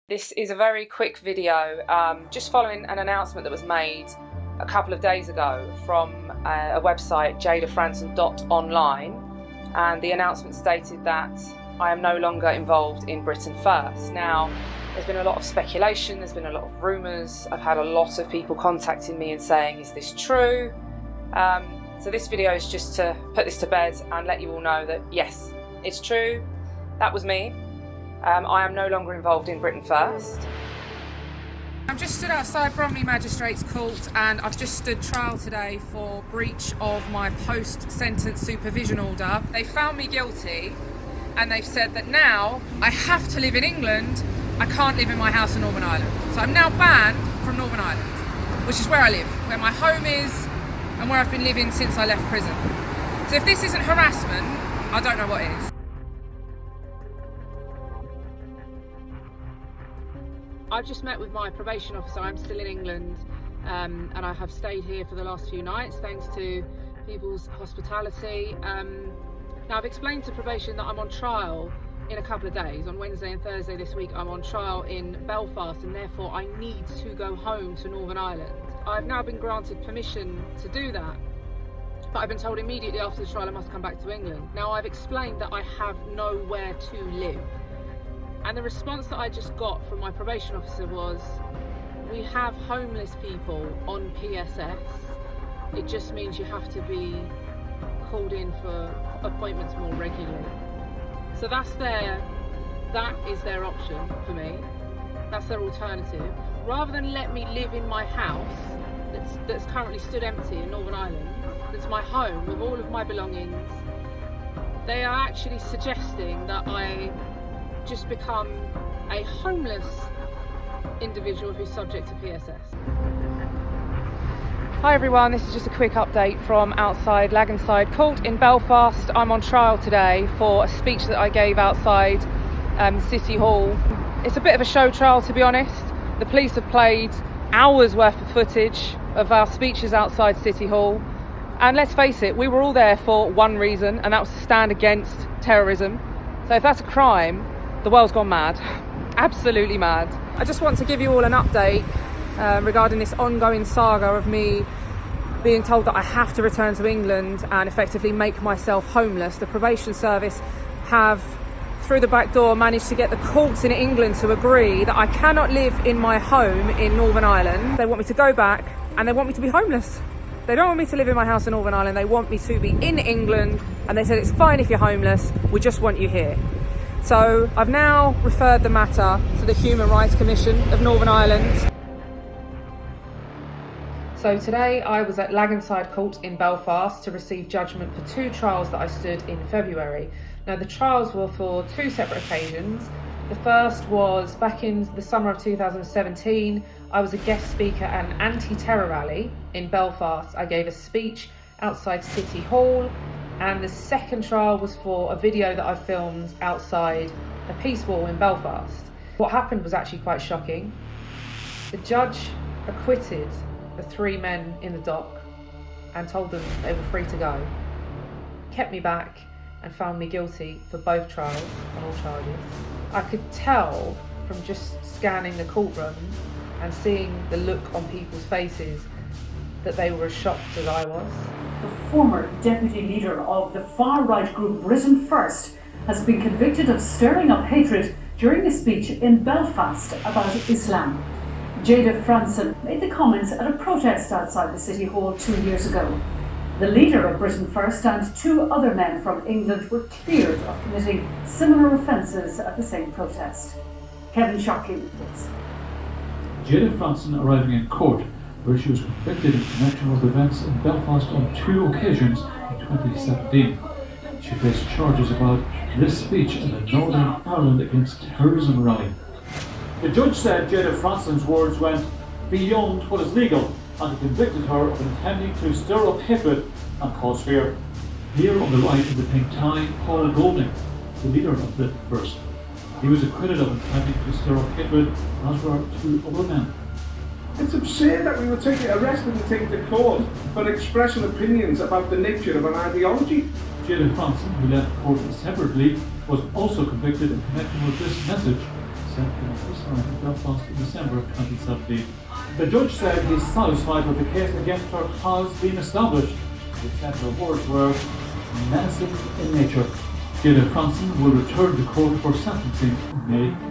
This is a very quick video, just following an announcement that was made a couple of days ago from a website, jadafranson.online, and the announcement stated that I am no longer involved in Britain First. Now, there's been a lot of speculation, there's been a lot of rumours, I've had a lot of people contacting me and saying, is this true? So this video is just to put this to bed and let you all know that yes, it's true, that was me. I am no longer involved in Britain First. I'm just stood outside Bromley Magistrates Court and I've just stood trial today for breach of my post-sentence supervision order. They found me guilty and they've said that now I have to live in England, I can't live in my house in Northern Ireland. So I'm now banned from Northern Ireland, which is where I live, where my home is and where I've been living since I left prison. So if this isn't harassment, I don't know what is. I've just met with my probation officer. I'm still in England and I have stayed here for the last few nights thanks to people's hospitality. Now I've explained to probation that I'm on trial in a couple of days. On Wednesday and Thursday this week I'm on trial in Belfast and therefore I need to go home to Northern Ireland. I've now been granted permission to do that, but I've been told immediately after the trial I must come back to England. Now I've explained that I have nowhere to live. And the response that I just got from my probation officer was, we have homeless people on PSS. It just means you have to be called in for appointments more regularly. So that is their option for me. That's their alternative. Rather than let me live in my house that's currently stood empty in Northern Ireland, that's my home with all of my belongings, they are actually suggesting that I just become a homeless individual who's subject to PSS. Hi everyone, this is just a quick update from outside Laganside Court in Belfast. I'm on trial today for a speech that I gave outside City Hall. It's a bit of a show trial, to be honest. The police have played hours worth of footage of our speeches outside City Hall, and let's face it, we were all there for one reason, and that was to stand against terrorism. So if that's a crime, the world's gone mad, absolutely mad. I just want to give you all an update regarding this ongoing saga of me being told that I have to return to England and effectively make myself homeless. The probation service have, through the back door, managed to get the courts in England to agree that I cannot live in my home in Northern Ireland. They want me to go back and they want me to be homeless. They don't want me to live in my house in Northern Ireland, they want me to be in England, and they said it's fine if you're homeless, we just want you here. So I've now referred the matter to the Human Rights Commission of Northern Ireland. So today I was at Laganside Court in Belfast to receive judgment for two trials that I stood in February. Now the trials were for two separate occasions. The first was back in the summer of 2017. I was a guest speaker at an anti-terror rally in Belfast. I gave a speech outside City Hall. And the second trial was for a video that I filmed outside a peace wall in Belfast. What happened was actually quite shocking. The judge acquitted the three men in the dock and told them they were free to go. Kept me back and found me guilty for both trials on all charges. I could tell from just scanning the courtroom and seeing the look on people's faces that they were as shocked as I was. The former deputy leader of the far-right group Britain First has been convicted of stirring up hatred during a speech in Belfast about Islam. Jada Franson made the comments at a protest outside the City Hall 2 years ago. The leader of Britain First and two other men from England were cleared of committing similar offences at the same protest. Kevin Shockley reports. Jada Franson arriving in court where she was convicted in connection with events in Belfast on two occasions in 2017. She faced charges about this speech at a Northern Ireland Against Terrorism rally. The judge said Jada Franson's words went beyond what is legal and convicted her of intending to stir up hatred and cause fear. Here on the right in the pink tie, Paul Golding, the leader of Britain First. He was acquitted of intending to stir up hatred, as were two other men. It's absurd that we were arrested and taken to court for expressing opinions about the nature of an ideology. Jada Franson, who left court separately, was also convicted in connection with this message, sent against Islam in Belfast in December of 2017. The judge said he's satisfied with the case against her has been established. He said her words were menacing in nature. Jada Franson will return to court for sentencing in May.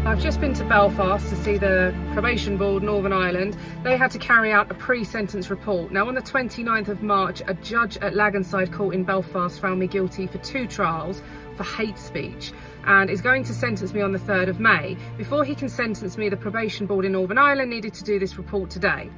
I've just been to Belfast to see the Probation Board Northern Ireland. They had to carry out a pre-sentence report. Now on the 29th of March, a judge at Laganside Court in Belfast found me guilty for 2 trials for hate speech and is going to sentence me on the 3rd of May. Before he can sentence me, the Probation Board in Northern Ireland needed to do this report today.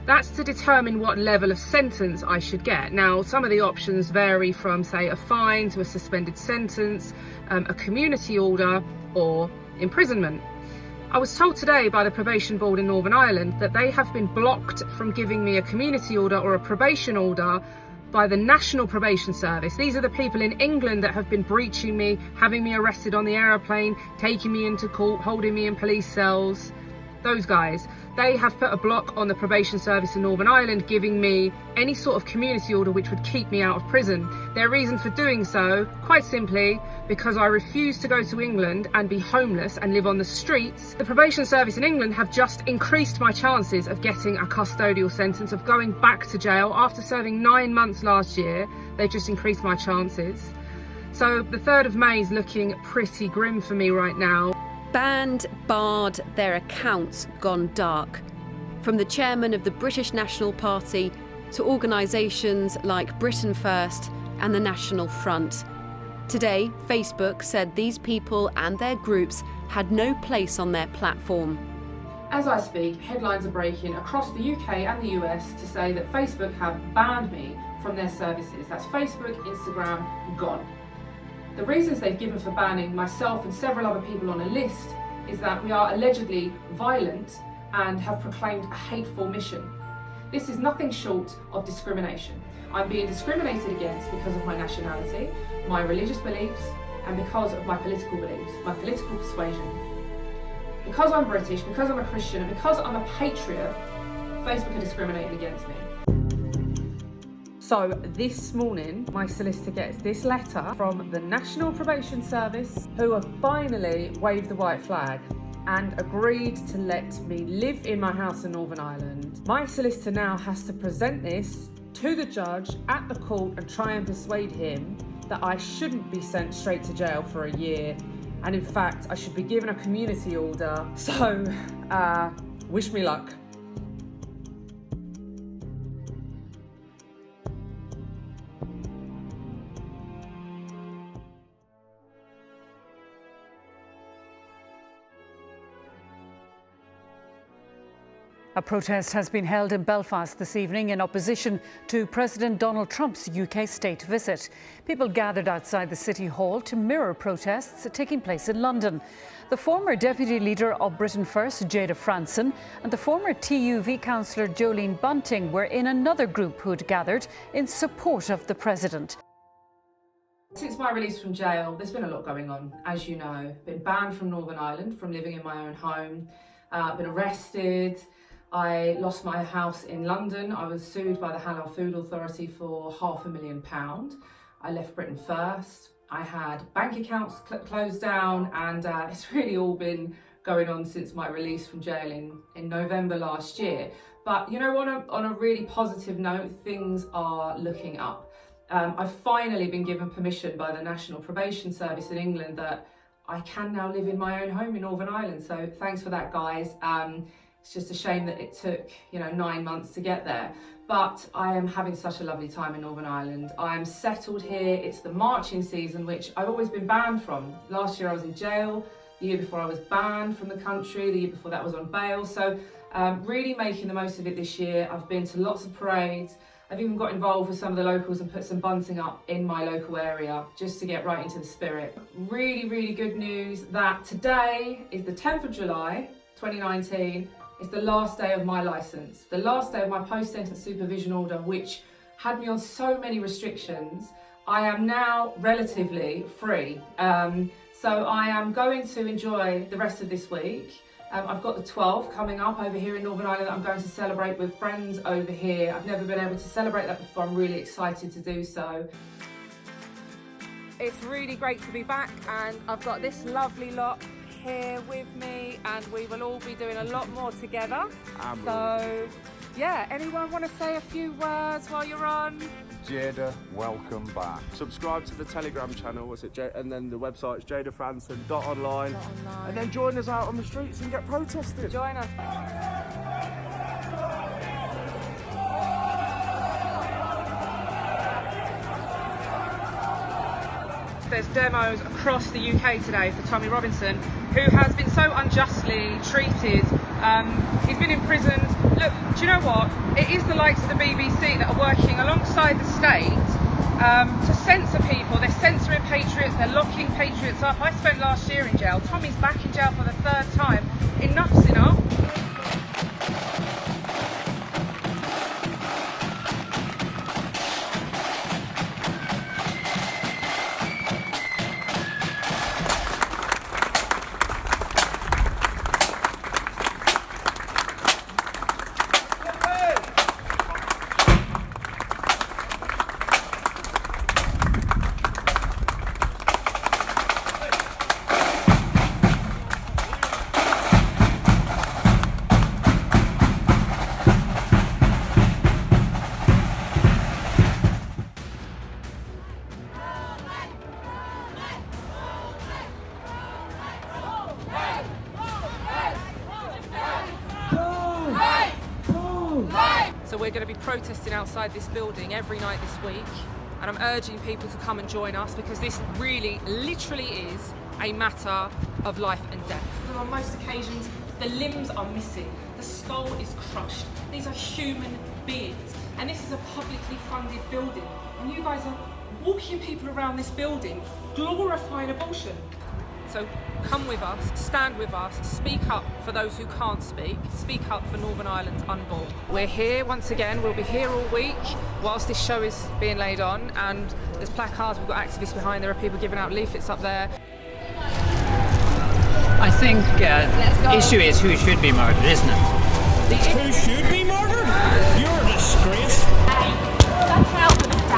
That's to determine what level of sentence I should get. Now, some of the options vary from, say, a fine to a suspended sentence, a community order, or imprisonment. I was told today by the Probation Board in Northern Ireland that they have been blocked from giving me a community order or a probation order by the National Probation Service. These are the people in England that have been breaching me, having me arrested on the aeroplane, taking me into court, holding me in police cells. Those guys, they have put a block on the Probation Service in Northern Ireland giving me any sort of community order which would keep me out of prison. Their reason for doing so, quite simply, because I refuse to go to England and be homeless and live on the streets. The Probation Service in England have just increased my chances of getting a custodial sentence, of going back to jail. After serving 9 months last year, they've just increased my chances. So the 3rd of May is looking pretty grim for me right now. Banned, barred, their accounts gone dark. From the chairman of the British National Party to organisations like Britain First and the National Front. Today, Facebook said these people and their groups had no place on their platform. As I speak, headlines are breaking across the UK and the US to say that Facebook have banned me from their services. That's Facebook, Instagram, gone. The reasons they've given for banning myself and several other people on a list is that we are allegedly violent and have proclaimed a hateful mission. This is nothing short of discrimination. I'm being discriminated against because of my nationality, my religious beliefs, and because of my political beliefs, my political persuasion. Because I'm British, because I'm a Christian, and because I'm a patriot, Facebook are discriminating against me. So this morning, my solicitor gets this letter from the National Probation Service, who have finally waved the white flag and agreed to let me live in my house in Northern Ireland. My solicitor now has to present this to the judge at the court and try and persuade him that I shouldn't be sent straight to jail for a year, and in fact I should be given a community order. So wish me luck. A protest has been held in Belfast this evening in opposition to President Donald Trump's UK state visit. People gathered outside the City Hall to mirror protests taking place in London. The former Deputy Leader of Britain First, Jada Franson, and the former TUV councillor Jolene Bunting were in another group who'd gathered in support of the President. Since my release from jail, there's been a lot going on, as you know. Been banned from Northern Ireland, from living in my own home, been arrested. I lost my house in London. I was sued by the Halal Food Authority for £500,000. I left Britain First. I had bank accounts closed down, and it's really all been going on since my release from jail in November last year. But you know, on a really positive note, things are looking up. I've finally been given permission by the National Probation Service in England that I can now live in my own home in Northern Ireland. So thanks for that, guys. It's just a shame that it took, 9 months to get there. But I am having such a lovely time in Northern Ireland. I am settled here. It's the marching season, which I've always been banned from. Last year I was in jail. The year before I was banned from the country. The year before that I was on bail. So really making the most of it this year. I've been to lots of parades. I've even got involved with some of the locals and put some bunting up in my local area just to get right into the spirit. Really, really good news that today is the 10th of July, 2019. It's the last day of my licence, the last day of my post-sentence supervision order, which had me on so many restrictions. I am now relatively free. So I am going to enjoy the rest of this week. I've got the 12th coming up over here in Northern Ireland that I'm going to celebrate with friends over here. I've never been able to celebrate that before. I'm really excited to do so. It's really great to be back, and I've got this lovely lot here with me, and we will all be doing a lot more together. So, yeah, anyone want to say a few words while you're on? Jada, welcome back. Subscribe to the Telegram channel, and then the website's jadafranson.online. And then join us out on the streets and get protested. Join us. There's demos across the UK today for Tommy Robinson, who has been so unjustly treated. He's been imprisoned. Look, do you know what? It is the likes of the BBC that are working alongside the state to censor people. They're censoring patriots, they're locking patriots up. I spent last year in jail. Tommy's back in jail for the 3rd time. Enough's enough. So we're going to be protesting outside this building every night this week, and I'm urging people to come and join us, because this really, literally is a matter of life and death. On most occasions, the limbs are missing, the skull is crushed. These are human beings, and this is a publicly funded building, and you guys are walking people around this building glorifying abortion. So come with us, stand with us, speak up for those who can't speak up for Northern Ireland's unborn. We're here once again, we'll be here all week whilst this show is being laid on, and there's placards, we've got activists behind, there are people giving out leaflets up there. I think the issue is who should be murdered, isn't it? Who should be murdered? You're a disgrace.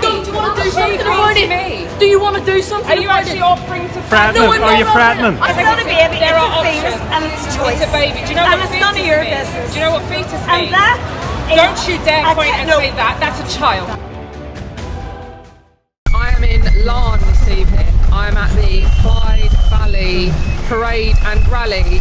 Do you want to do something about it? Do you want to do something about it? Are you actually offering to threaten him? Are you threatening? It's not a baby, it's a fetus and it's choice. It's a baby. Do you know and what it's none of your means? business. Do you know what fetus means? And that Don't you dare point and say that. That's a child. I am in Larne this evening. I am at the Clyde Valley Parade and Rally.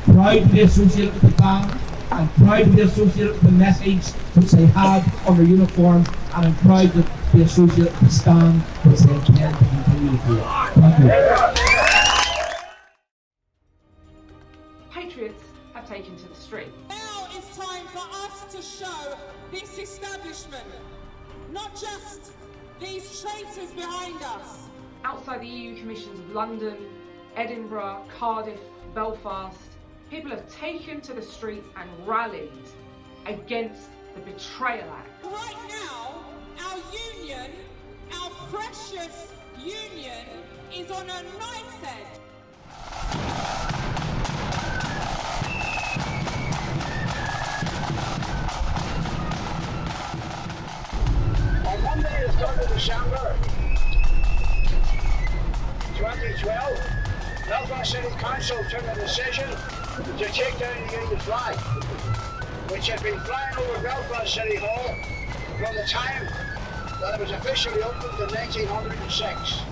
Proud to be associated with the band, I'm proud to be associated with the message which they had on their uniform, and I'm proud to be associated with the stand which they intend to continue to do. Thank you. Patriots have taken to the street. Now it's time for us to show this establishment, not just these traitors behind us. Outside the EU commissions of London, Edinburgh, Cardiff, Belfast, people have taken to the streets and rallied against the Betrayal Act. Right now, our union, our precious union, is on a knife's edge. On Monday, the 3rd of December 2012, Belfast City Council took a decision to take down the Union flag, which had been flying over Belfast City Hall from the time that it was officially opened in 1906.